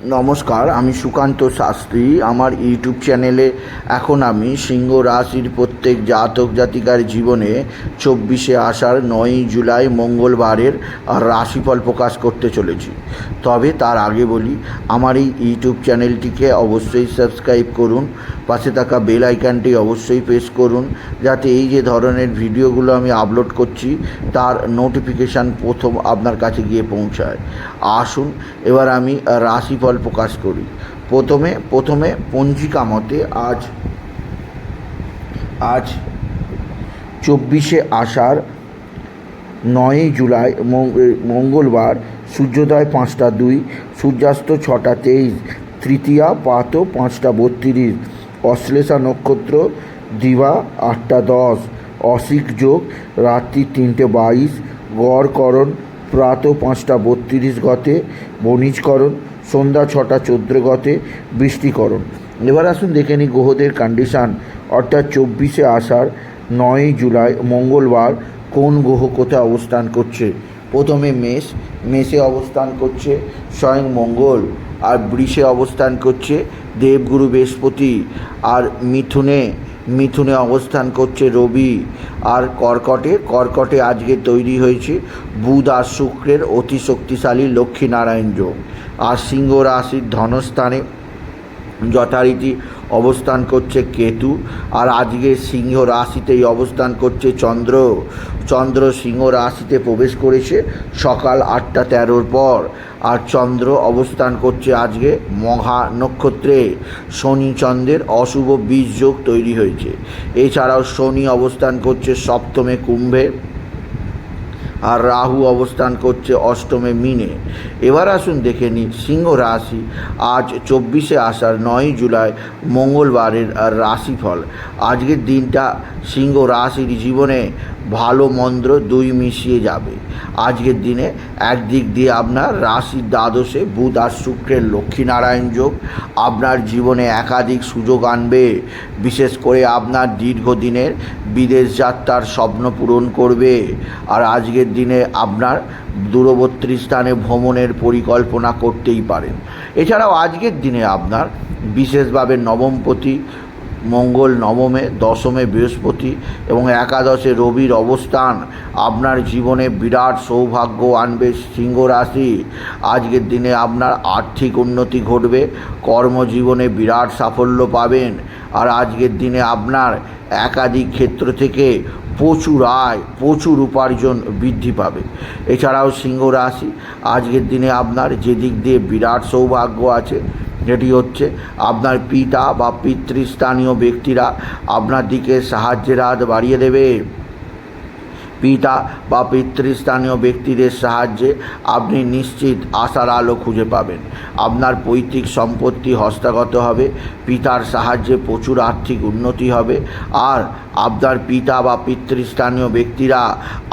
নমস্কার, আমি সুকান্ত শাস্ত্রী। আমার ইউটিউব চ্যানেলে এখন আমি সিংহ রাশির প্রত্যেক জাতক জাতিকার জীবনে 24শে আষাঢ় 9ই জুলাই মঙ্গলবারের রাশিফল প্রকাশ করতে চলেছি। তবে তার আগে বলি, আমার এই ইউটিউব চ্যানেলটিকে অবশ্যই সাবস্ক্রাইব করুন, পাশে থাকা বেল আইকনটি অবশ্যই প্রেস করুন, যাতে এই যে ধরনের ভিডিওগুলো আমি আপলোড করছি তার নোটিফিকেশান প্রথম আপনার কাছে গিয়ে পৌঁছায়। আসুন এবার আমি রাশিফল প্রকাশ করি। প্রথমে পঞ্জিকা মতে আজ 24শে আষাঢ় 9ই জুলাই মঙ্গলবার, সূর্যোদয় 5টা 2, সূর্যাস্ত 6টা 23, তৃতীয়া পাত 5টা 32, অশ্লেষা নক্ষত্র দিবা 8টা 10, অসিক যোগ রাত্রি 3টে 22, গড়করণ প্রাত 5টা 32 গতে, বণিজকরণ সন্ধ্যা 6টা 14 গতে, বৃষ্টিকরণ। এবার আসুন দেখে নিই গ্রহদের কন্ডিশান, অর্থাৎ 24শে আষাঢ় 9ই জুলাই মঙ্গলবার কোন গ্রহ কোথায় অবস্থান করছে। প্রথমে মেষে অবস্থান করছে স্বয়ং মঙ্গল, আর বৃষে অবস্থান করছে দেবগুরু বৃহস্পতি, আর মিথুনে অবস্থান করছে রবি, আর কর্কটে আজকে তৈরি হয়েছে বুধ আর শুক্রের অতি শক্তিশালী লক্ষ্মীনারায়ণ যোগ। আর সিংহ রাশির ধনস্থানে যথারীতি অবস্থান করছে কেতু, আর আজকে সিংহ রাশিতেই অবস্থান করছে চন্দ্র সিংহ রাশিতে প্রবেশ করেছে সকাল 8টা 13-র পর, আর চন্দ্র অবস্থান করছে আজকে মঘা নক্ষত্রে। শনি চন্দ্রের অশুভ বীজ যোগ তৈরি হয়েছে। এছাড়াও শনি অবস্থান করছে সপ্তমে কুম্ভে, আর রাহু অবস্থান করছে অষ্টমে মীনে। এবার আসুন দেখে নিই সিংহ রাশি আজ 24শে আষাঢ় 9ই জুলাই মঙ্গলবারের রাশিফল। আজকের দিনটা সিংহ রাশির জীবনে ভালো মন্দ দুই মিশিয়ে যাবে। আজকের দিনে একদিক দিয়ে আপনার রাশির দ্বাদশে বুধ আর শুক্রের লক্ষ্মীনারায়ণ যোগ আপনার জীবনে একাধিক সুযোগ আনবে। বিশেষ করে আপনার দীর্ঘদিনের বিদেশ যাত্রার স্বপ্ন পূরণ করবে। আর আজকের দিনে আপনার দূরবর্তী স্থানে ভ্রমণের পরিকল্পনা করতেই পারেন। এছাড়াও আজকের দিনে আপনার বিশেষভাবে নবমপতি মঙ্গল নবমে, দশমে বৃহস্পতি এবং একাদশে রবির অবস্থান আপনার জীবনে বিরাট সৌভাগ্য আনবে। সিংহ রাশি আজকের দিনে আপনার আর্থিক উন্নতি ঘটবে, কর্মজীবনে বিরাট সাফল্য পাবেন। আর আজকের দিনে আপনার একাধিক ক্ষেত্র থেকে প্রচুর উপার্জন বৃদ্ধি পাবে। এছাড়াও সিংহ রাশি আজকের দিনে আপনার যে দিক দিয়ে বিরাট সৌভাগ্য আছে যেটি হচ্ছে আপনার পিতা বা পিতৃস্থানীয় ব্যক্তিরা আপনার দিকে সাহায্যের হাত বাড়িয়ে দেবে। পিতা বা পিতৃস্থানীয় ব্যক্তিদের সাহায্যে আপনি নিশ্চিত আশার আলো খুঁজে পাবেন। আপনার পৈতৃক সম্পত্তি হস্তগত হবে, পিতার সাহায্যে প্রচুর আর্থিক উন্নতি হবে। আর আপনার পিতা বা পিতৃস্থানীয় ব্যক্তিরা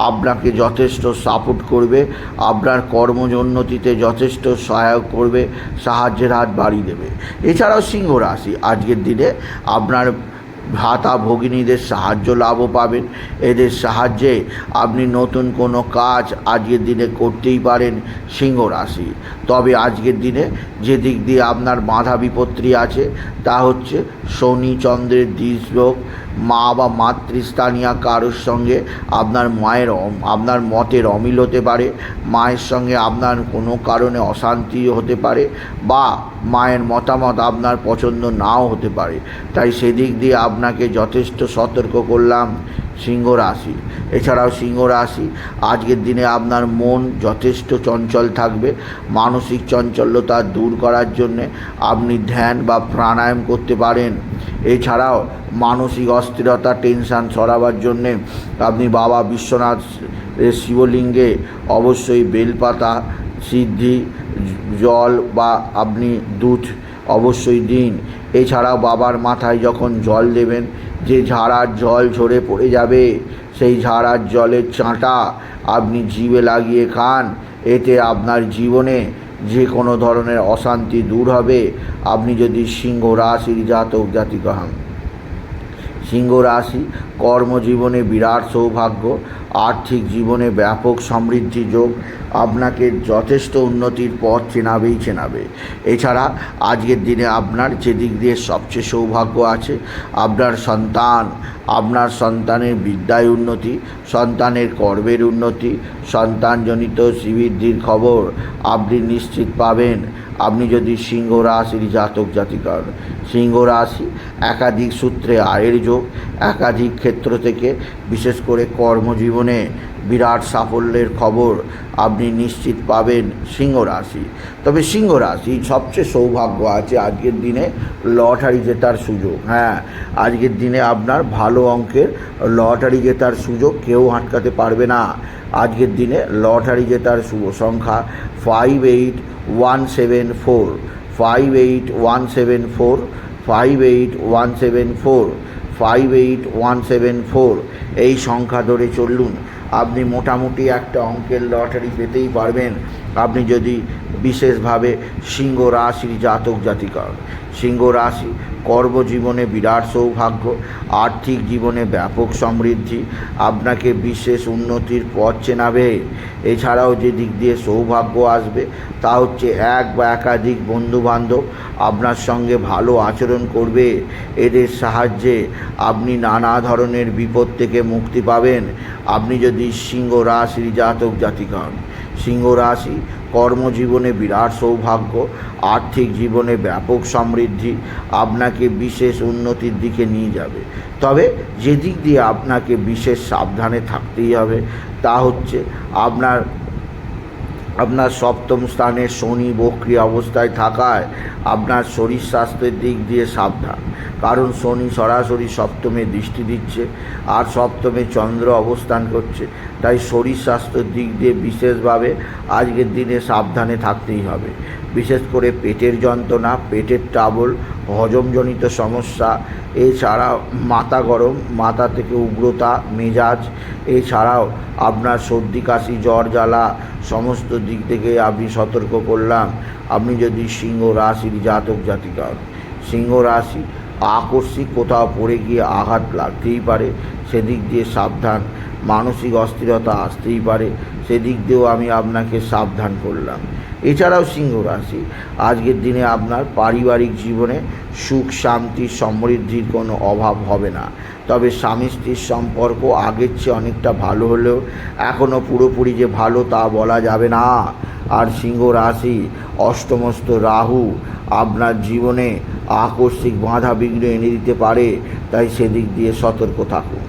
আপনাকে যথেষ্ট সাপোর্ট করবে, আপনার কর্মোন্নতিতে যথেষ্ট সহায়ক করবে, সাহায্যের হাত বাড়িয়ে দেবে। এছাড়াও সিংহ রাশি আজকের দিনে আপনার ভ্রাতা ভগিনীদের সাহায্য লাভও পাবেন। এদের সাহায্যে আপনি নতুন কোনো কাজ আজকের দিনে করতেই পারেন সিংহ রাশি। তবে আজকের দিনে যে দিক দিয়ে আপনার বাধা বিপত্তি আছে তা হচ্ছে শনি চন্দ্রের দৃষ্টিযোগ। মা বা মাতৃস্থানীয় কারোর সঙ্গে আপনার মতের অমিল হতে পারে, মায়ের সঙ্গে আপনার কোনো কারণে অশান্তি হতে পারে, বা মায়ের মতামত আপনার পছন্দ নাও হতে পারে। তাই সেদিক দিয়ে আপনাকে যথেষ্ট সতর্ক করলাম সিংহ রাশি। এছাড়াও সিংহ রাশি আজকের দিনে আপনার মন যথেষ্ট চঞ্চল থাকবে। মানসিক চঞ্চলতা দূর করার জন্যে আপনি ধ্যান বা প্রাণায়াম করতে পারেন। এছাড়াও মানসিক অস্থিরতা টেনশান সরাবার জন্যে আপনি বাবা বিশ্বনাথ শিবলিঙ্গে অবশ্যই বেলপাতা, সিদ্ধি জল বা আপনি দুধ অবশ্যই দিন। এছাড়াও বাবার মাথায় যখন জল দেবেন, যে ঝাড়ার জল ঝরে পড়ে যাবে সেই ঝাড়ার জলের চাঁটা আপনি জিভে লাগিয়ে খান। এতে আপনার জীবনে যে কোনো ধরনের অশান্তি দূর হবে। আপনি যদি সিংহ রাশির জাতক জাতিকা হন। সিংহ রাশি কর্মজীবনে বিরাট সৌভাগ্য, আর্থিক জীবনে ব্যাপক সমৃদ্ধি যোগ আপনাকে যথেষ্ট উন্নতির পথ চেনাবে। এছাড়া আজকের দিনে আপনার যে দিক দিয়ে সবচেয়ে সৌভাগ্য আছে, আপনার সন্তানের বিদ্যায় উন্নতি, সন্তানের কর্মের উন্নতি, সন্তানজনিত শ্রীবৃদ্ধির খবর আপনি নিশ্চিত পাবেন। আপনি যদি সিংহ রাশির জাতক জাতিকা, সিংহ রাশি একাধিক সূত্রে আয়ের যোগ, একাধিক ক্ষেত্র থেকে বিশেষ করে কর্মজীবনে বিরাট সাফল্যের খবর আপনি নিশ্চিত পাবেন সিংহ রাশি। তবে সিংহ রাশি সবচেয়ে সৌভাগ্য আছে আজকের দিনে লটারি জেতার সুযোগ। হ্যাঁ, আজকের দিনে আপনার ভালো অঙ্কের লটারি জেতার সুযোগ কেউ আটকাতে পারবে না। আজকের দিনে লটারি জেতার শুভ সংখ্যা 58174, 58174, 58174, 58174 এই সংখ্যা ধরে চলুন, আপনি মোটামুটি একটা অঙ্কের লটারি পেতেই পারবেন। আপনি যদি বিশেষভাবে সিংহ রাশির জাতক জাতিকা। সিংহ রাশি কর্মজীবনে বিরাট সৌভাগ্য, আর্থিক জীবনে ব্যাপক সমৃদ্ধি আপনাকে বিশেষ উন্নতির পথ চেনাবে। এছাড়াও যে দিক দিয়ে সৌভাগ্য আসবে তা হচ্ছে এক বা একাধিক বন্ধুবান্ধব আপনার সঙ্গে ভালো আচরণ করবে। এদের সাহায্যে আপনি নানা ধরনের বিপদ থেকে মুক্তি পাবেন। আপনি যদি সিংহ রাশির জাতক জাতিকা হন, সিংহ রাশি কর্মজীবনে বিরাট সৌভাগ্য, আর্থিক জীবনে ব্যাপক সমৃদ্ধি আপনাকে বিশেষ উন্নতির দিকে নিয়ে যাবে। তবে যে দিক দিয়ে আপনাকে বিশেষ সাবধানে থাকতেই হবে তা হচ্ছে আপনার সপ্তম স্থানে শনি বক্রী অবস্থায় থাকায় আপনার শরীর স্বাস্থ্যের দিক দিয়ে সাবধান। কারণ শনি সরাসরি সপ্তমে দৃষ্টি দিচ্ছে আর সপ্তমে চন্দ্র অবস্থান করছে, তাই শরীর স্বাস্থ্যের দিক দিয়ে বিশেষভাবে আজকের দিনে সাবধানে থাকতেই হবে। বিশেষ করে পেটের যন্ত্রণা, পেটের ট্রাবল, হজমজনিত সমস্যা, এছাড়াও মাথা গরম, মাথা থেকে উগ্রতা, মেজাজ, এছাড়াও আপনার সর্দি কাশি, জ্বর জ্বালা সমস্ত দিক থেকে আমি সতর্ক করলাম। আপনি যদি সিংহ রাশির জাতক জাতিকা হন, সিংহ রাশি আকস্মিক কোথাও পড়ে গিয়ে আঘাত লাগতেই পারে, সেদিক দিয়ে সাবধান। মানসিক অস্থিরতা আসতেই পারে, সেদিক দিয়েও আমি আপনাকে সাবধান করলাম। এছাড়াও সিংহ রাশি আজকের দিনে আপনার পারিবারিক জীবনে সুখ শান্তি সমৃদ্ধির কোনো অভাব হবে না। তবে স্বামী স্ত্রীর সম্পর্ক আগের চেয়ে অনেকটা ভালো হলেও এখনও পুরোপুরি যে ভালো তা বলা যাবে না। আর সিংহ রাশি অষ্টমস্ত রাহু আপনার জীবনে আকস্মিক বাধা বিঘ্ন এনে দিতে পারে, তাই সেদিক দিয়ে সতর্ক থাকুন।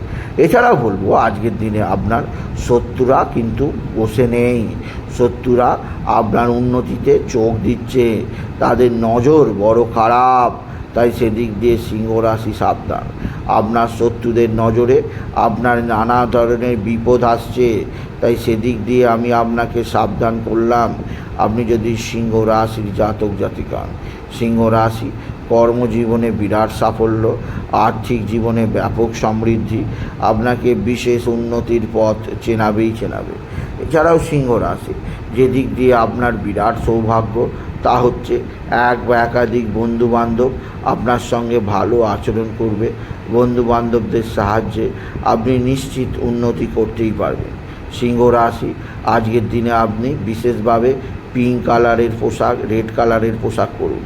এছাড়াও বলবো আজকের দিনে আপনার শত্রুরা কিন্তু বসে নেই, শত্রুরা আপনার উন্নতিতে চোখ দিচ্ছে, তাদের নজর বড় খারাপ, তাই সেদিক দিয়ে সিংহ রাশি সাবধান। আপনার শত্রুদের নজরে আপনার নানা ধরনের বিপদ আসছে, তাই সেদিক দিয়ে আমি আপনাকে সাবধান করলাম। আপনি যদি সিংহ রাশির জাতক জাতিকা, সিংহ রাশি কর্মজীবনে বিরাট সাফল্য, আর্থিক জীবনে ব্যাপক সমৃদ্ধি আপনাকে বিশেষ উন্নতির পথ চেনাবে। এছাড়াও সিংহ রাশি যে দিক দিয়ে আপনার বিরাট সৌভাগ্য তা হচ্ছে এক বা একাধিক বন্ধুবান্ধব আপনার সঙ্গে ভালো আচরণ করবে। বন্ধুবান্ধবদের সাহায্যে আপনি নিশ্চিত উন্নতি করতেই পারবেন। সিংহ রাশি আজকের দিনে আপনি বিশেষভাবে পিঙ্ক কালারের পোশাক, রেড কালারের পোশাক করুন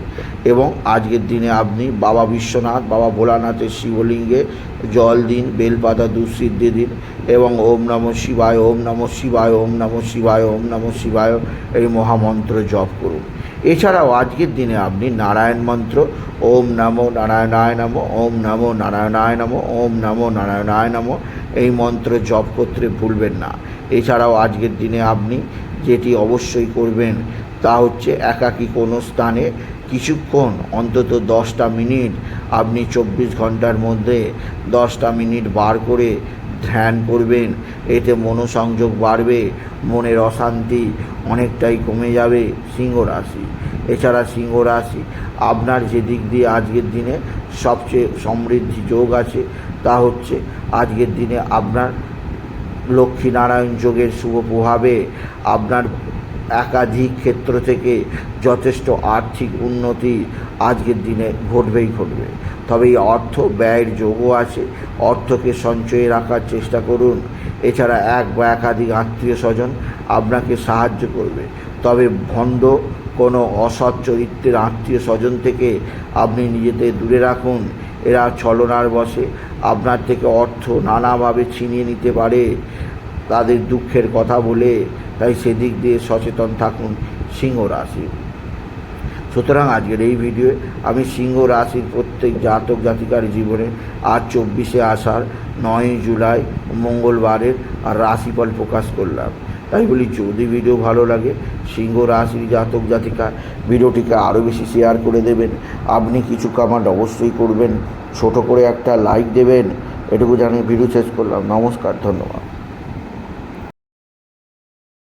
এবং আজকের দিনে আপনি বাবা বিশ্বনাথ, বাবা ভোলানাথের শিবলিঙ্গে জল দিন, বেলপাতা দুঃসিদ্ধি দিন এবং ওম নমঃ শিবায়, ওম নমঃ শিবায়, ওম নমঃ শিবায়, ওম নমঃ শিবায় এই মহামন্ত্র জপ করুন। এছাড়াও আজকের দিনে আপনি নারায়ণ মন্ত্র ওম নমো নারায়ণায় নমঃ, ওম নমো নারায়ণায় নমঃ, ওম নমো নারায়ণায় নমঃ এই মন্ত্র জপ করতে ভুলবেন না। এছাড়াও আজকের দিনে আপনি যেটি অবশ্যই করবেন তা হচ্ছে একাকী কোনো স্থানে কিছুক্ষণ অন্তত 10টা মিনিট আপনি 24 ঘন্টার মধ্যে 10টা মিনিট বার করে ধ্যান করবেন। এতে মনোসংযোগ বাড়বে, মনের অশান্তি অনেকটাই কমে যাবে সিংহ রাশি। এছাড়া সিংহ রাশি আপনার যে দিক দিয়ে আজকের দিনে সবচেয়ে সমৃদ্ধি যোগ আছে তা হচ্ছে আজকের দিনে আপনার লক্ষ্মীনারায়ণ যোগের শুভ প্রভাবে আপনার একাধিক ক্ষেত্র থেকে যথেষ্ট আর্থিক উন্নতি আজকের দিনে ঘটবে। তবে এই অর্থ ব্যয়ের যোগও আছে। অর্থকে সঞ্চয়ে রাখার চেষ্টা করুন। এছাড়া এক বা একাধিক আত্মীয় স্বজন আপনাকে সাহায্য করবে, তবে ভণ্ড কোনো অসৎ চরিত্রের আত্মীয় স্বজন থেকে আপনি নিজেদের দূরে রাখুন। এরা ছলনার বশে আপনার থেকে অর্থ নানাভাবে ছিনিয়ে নিতে পারে, তাদের দুঃখের কথা বলে। তাই সেদিক দিয়ে সচেতন থাকুন সিংহ রাশি। সুতরাং আজকের এই ভিডিওয়ে আমি সিংহ রাশির প্রত্যেক জাতক জাতিকার জীবনে আজ 24শে আষাঢ় 9ই জুলাই মঙ্গলবারের রাশিফল প্রকাশ করলাম। তাই বলি, যদি ভিডিও ভালো লাগে সিংহ রাশির জাতক জাতিকা ভিডিওটিকে আরও বেশি শেয়ার করে দেবেন। আপনি কিছু কমেন্ট অবশ্যই করবেন, ছোট করে একটা লাইক দেবেন। এটুকু জানিয়ে ভিডিও শেষ করলাম। নমস্কার, ধন্যবাদ।